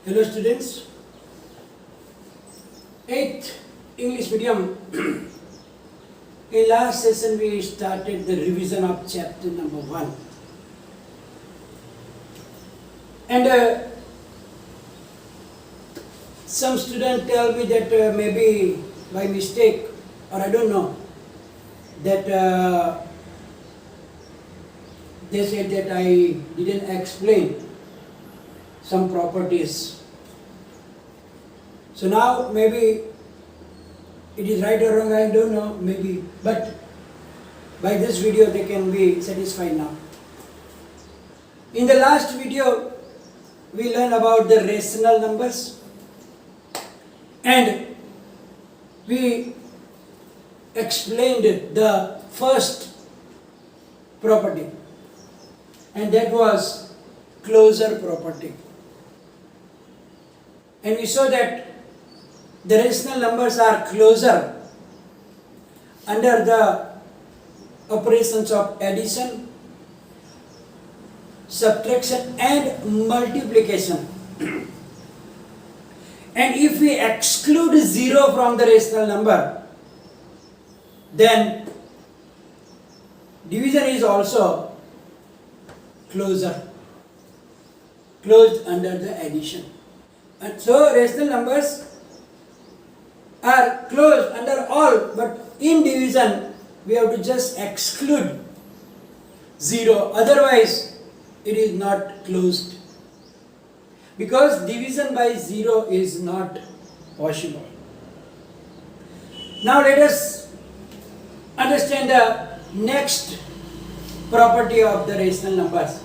Hello students, 8th English medium. In last session we started the revision of chapter number 1 and some students tell me that maybe by mistake or I don't know that they said that I didn't explain some properties. So now maybe it is right or wrong, I don't know, maybe, but by this video they can be satisfied now. In the last video we learned about the rational numbers and we explained the first property and that was closure property. And we saw that the rational numbers are closure under the operations of addition, subtraction and multiplication. And if we exclude 0 from the rational number, then division is also closure, closed under the addition. And so rational numbers are closed under all, but in division we have to just exclude 0, otherwise it is not closed, because division by 0 is not possible. Now let us understand the next property of the rational numbers,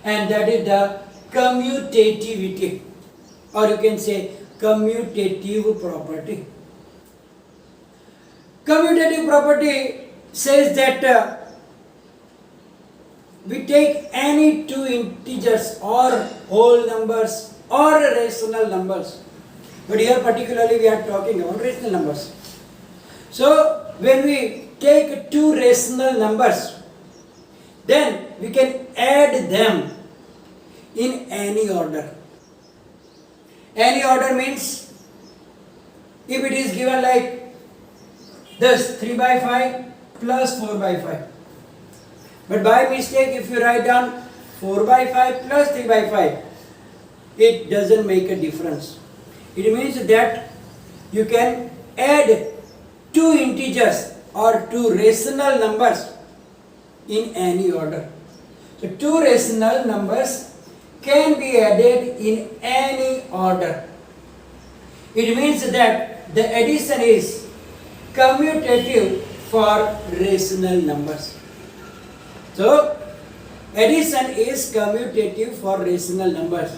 and that is the commutativity, or you can say commutative property. Commutative property says that we take any two integers or whole numbers or rational numbers, but here particularly we are talking about rational numbers. So when we take two rational numbers, then we can add them in any order. Any order means if it is given like this, 3 by 5 plus 4 by 5. But by mistake if you write down 4 by 5 plus 3 by 5, it doesn't make a difference. It means that you can add two integers or two rational numbers in any order. So two rational numbers can be added in any order. It means that the addition is commutative for rational numbers. So addition is commutative for rational numbers.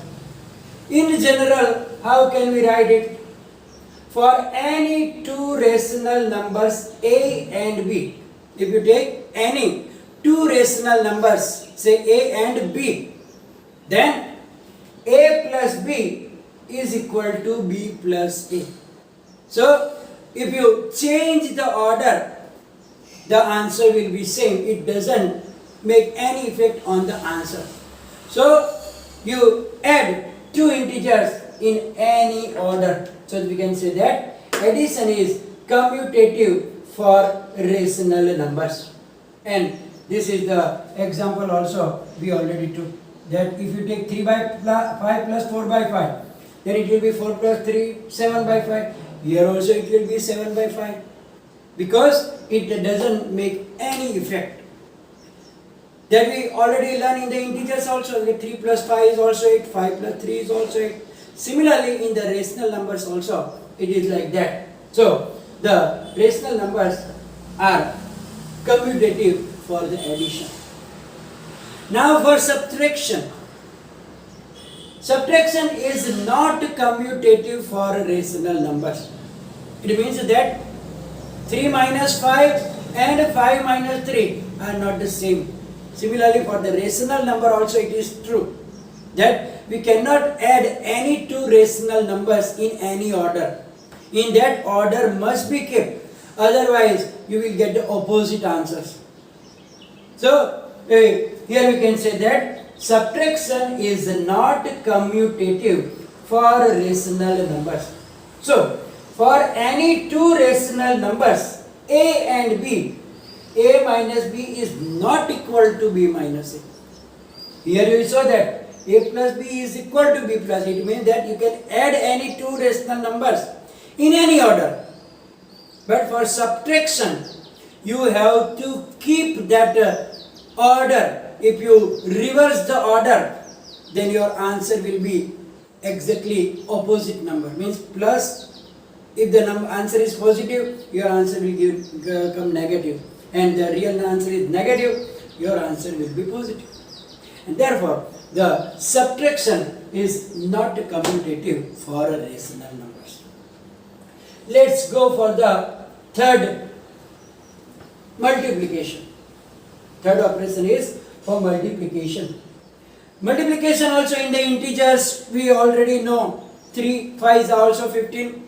In general, how can we write it? For any two rational numbers A and B, if you take any two rational numbers, say A and B, then A plus B is equal to B plus A. So if you change the order, the answer will be same. It doesn't make any effect on the answer. So you add two integers in any order. So we can say that addition is commutative for rational numbers. And this is the example also we already took. That if you take 3 by 5 plus 4 by 5, then it will be 4 plus 3, 7 by 5. Here also it will be 7 by 5. Because it doesn't make any effect. That we already learned in the integers also. 3 plus 5 is also 8, 5 plus 3 is also 8. Similarly in the rational numbers also, it is like that. So the rational numbers are commutative for the addition. Now for subtraction. Subtraction is not commutative for rational numbers. It means that 3 minus 5 and 5 minus 3 are not the same. Similarly for the rational number also it is true that we cannot add any two rational numbers in any order. In that order must be kept, otherwise you will get the opposite answers. So here we can say that subtraction is not commutative for rational numbers. So, for any two rational numbers a and b, a minus b is not equal to b minus a. Here you saw that a plus b is equal to b plus a. It means that you can add any two rational numbers in any order. But for subtraction, you have to keep that order. If you reverse the order, then your answer will be exactly opposite number. Means plus, if the answer is positive, your answer will come negative. And the real answer is negative, your answer will be positive. And therefore, the subtraction is not commutative for rational numbers. Let's go for the third, multiplication. Third operation is for multiplication. Multiplication also in the integers, we already know 3 5s are also 15,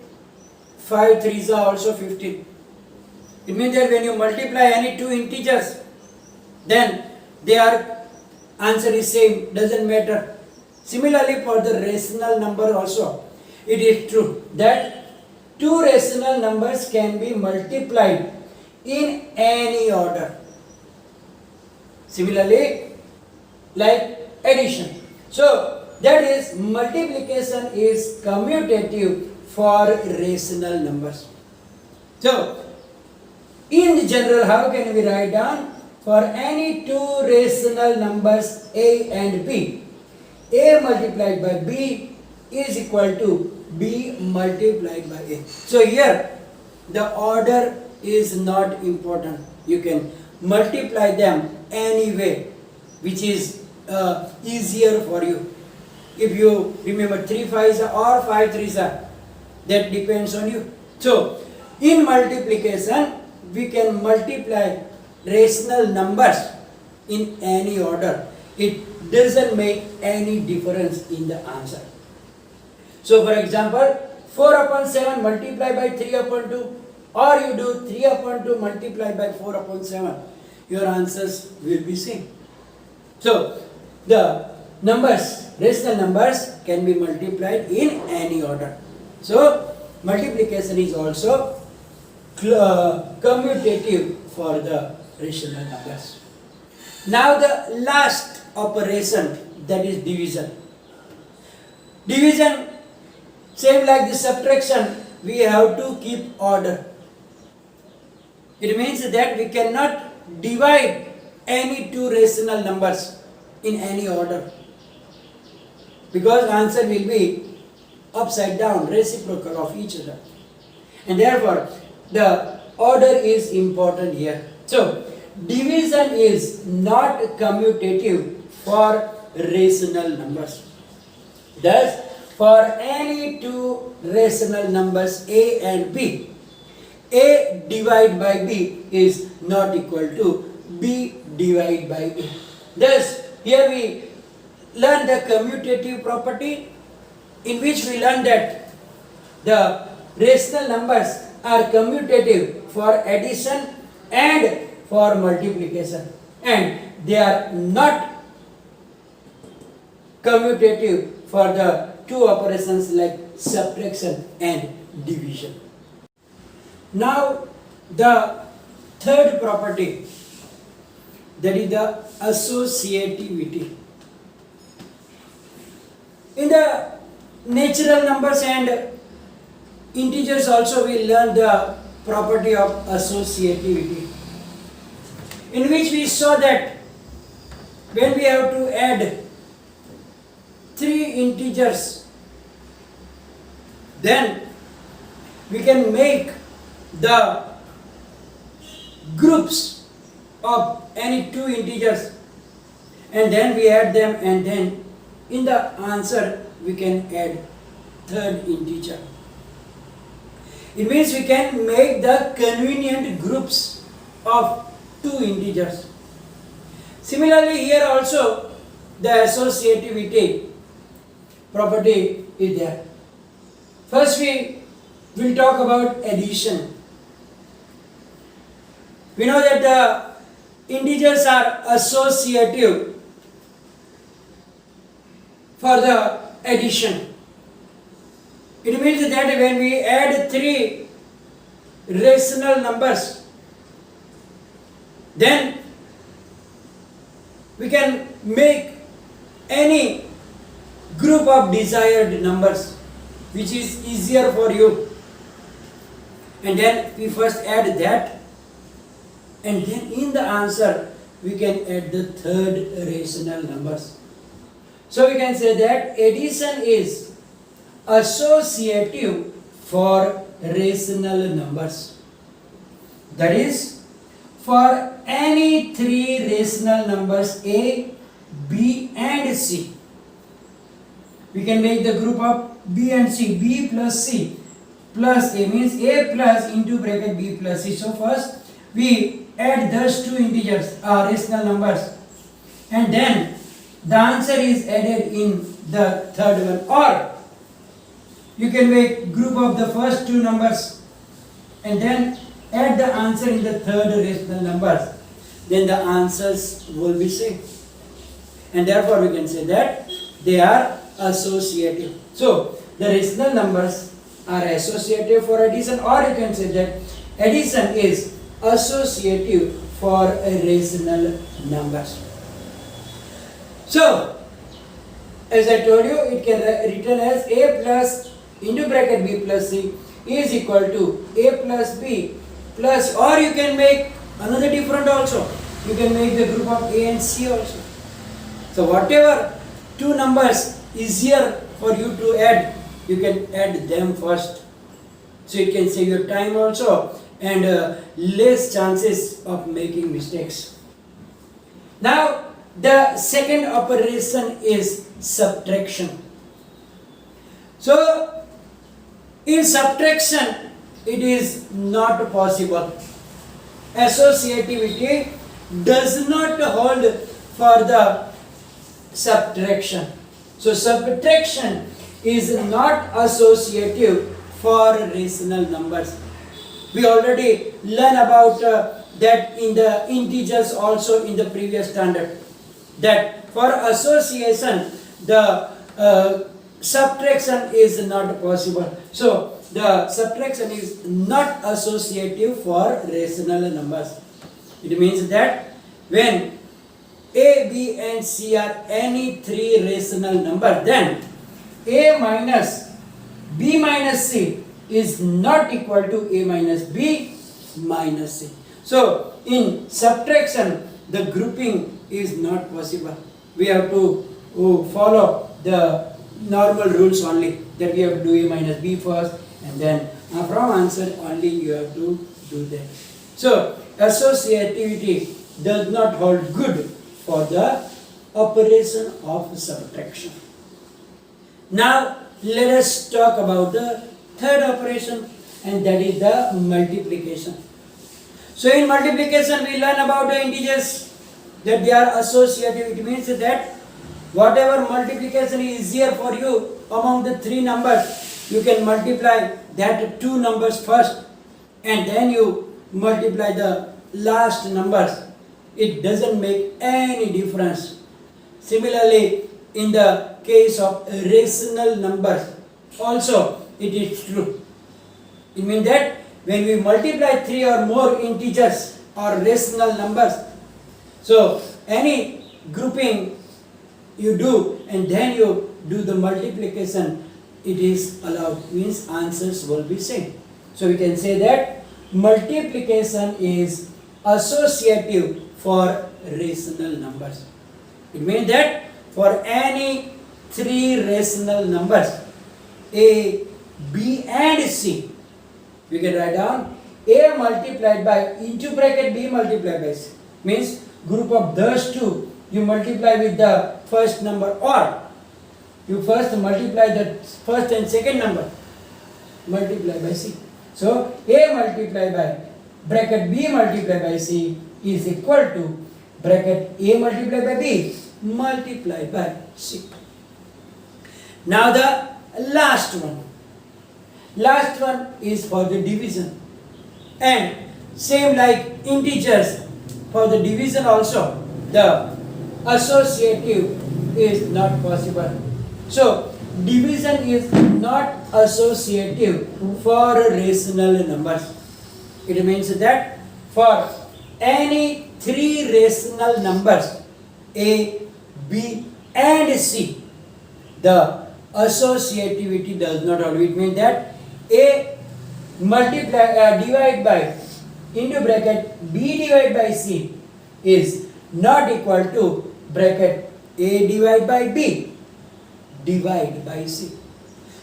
5 3s are also 15. It means that when you multiply any two integers, then their answer is same, doesn't matter. Similarly for the rational number also, it is true that two rational numbers can be multiplied in any order. Similarly, like addition. So, that is multiplication is commutative for rational numbers. So, in general, how can we write down? For any two rational numbers a and b, a multiplied by b is equal to b multiplied by a. So, here the order is not important. You can multiply them any way which is easier for you. If you remember 3 5s or 5 3s, that depends on you. So, in multiplication, we can multiply rational numbers in any order. It doesn't make any difference in the answer. So, for example, 4 upon 7 multiplied by 3 upon 2, or you do 3 upon 2 multiplied by 4 upon 7, your answers will be same. So, the numbers, rational numbers can be multiplied in any order. So, multiplication is also commutative for the rational numbers. Now, the last operation, that is division. Division, same like the subtraction, we have to keep order. It means that we cannot divide any two rational numbers in any order, because answer will be upside down, reciprocal of each other. And therefore, the order is important here. So, division is not commutative for rational numbers. Thus, for any two rational numbers a and b, a divided by b is not equal to b divided by b. Thus, here we learn the commutative property, in which we learn that the rational numbers are commutative for addition and for multiplication, and they are not commutative for the two operations like subtraction and division. Now, the third property, that is the associativity. In the natural numbers and integers also we learn the property of associativity, in which we saw that when we have to add three integers, then we can make the groups of any two integers, and then we add them, and then in the answer we can add third integer. It means we can make the convenient groups of two integers. Similarly, here also the associativity property is there. First, we will talk about addition. We know that the integers are associative for the addition. It means that when we add three rational numbers, then we can make any group of desired numbers which is easier for you. And then we first add that, and then in the answer we can add the third rational numbers. So we can say that addition is associative for rational numbers. That is, for any three rational numbers A, B and C, we can make the group of B and C. B plus C plus A means A plus into bracket B plus C. So first we add those two integers, rational numbers, and then the answer is added in the third one. Or you can make group of the first two numbers and then add the answer in the third rational numbers. Then the answers will be same. And therefore we can say that they are associative. So the rational numbers are associative for addition, or you can say that addition is associative for rational numbers. So as I told you, it can written as A plus into bracket B plus C is equal to A plus B plus, or you can make another different also. You can make the group of A and C also. So whatever two numbers easier for you to add, you can add them first. So it can save your time also and less chances of making mistakes. Now the second operation is subtraction. So in subtraction it is not possible. Associativity does not hold for the subtraction. So subtraction is not associative for rational numbers. We already learned about that in the integers also in the previous standard. That for association the subtraction is not possible. So the subtraction is not associative for rational numbers. It means that when A, B and C are any three rational numbers, then A minus B minus C is not equal to A minus B minus C. So in subtraction the grouping is not possible. We have to follow the normal rules only, that we have to do A minus B first, and then from answer only you have to do that. So associativity does not hold good for the operation of subtraction. Now let us talk about the third operation, and that is the multiplication. So in multiplication we learn about the integers, that they are associative. It means that whatever multiplication is easier for you among the three numbers, you can multiply that two numbers first and then you multiply the last numbers. It doesn't make any difference. Similarly, in the case of rational numbers also it is true. It means that when we multiply three or more integers or rational numbers, so any grouping you do and then you do the multiplication, it is allowed, means answers will be same. So we can say that multiplication is associative for rational numbers. It means that for any three rational numbers A, B and C, we can write down A multiplied by into bracket B multiplied by C, means group of those two you multiply with the first number, or you first multiply the first and second number multiplied by C. So A multiplied by bracket B multiplied by C is equal to bracket A multiplied by B multiplied by C. Now the last one. Last one is for the division, and same like integers, for the division also the associative is not possible. So division is not associative for rational numbers. It means that for any three rational numbers A, B and C, the associativity does not hold. It means that A divide by into bracket B divide by C is not equal to bracket A divide by B divide by C.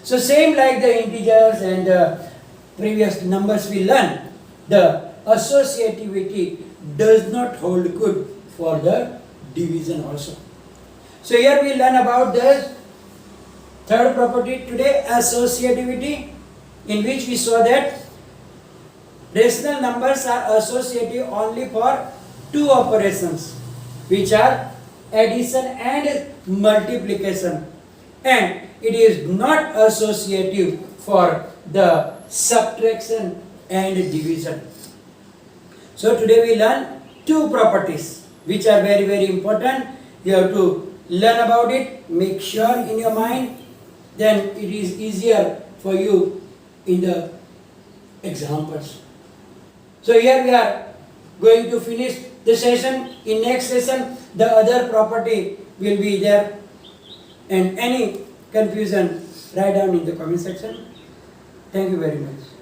So same like the integers and the previous numbers we learned, the associativity does not hold good for the division also. So here we learn about the third property today, associativity, in which we saw that rational numbers are associative only for two operations, which are addition and multiplication, and it is not associative for the subtraction and division. So today we learn two properties which are very, very important. You have to learn about it, make sure in your mind, then it is easier for you in the examples. So here we are going to finish the session. In next session, the other property will be there, and any confusion, write down in the comment section. Thank you very much.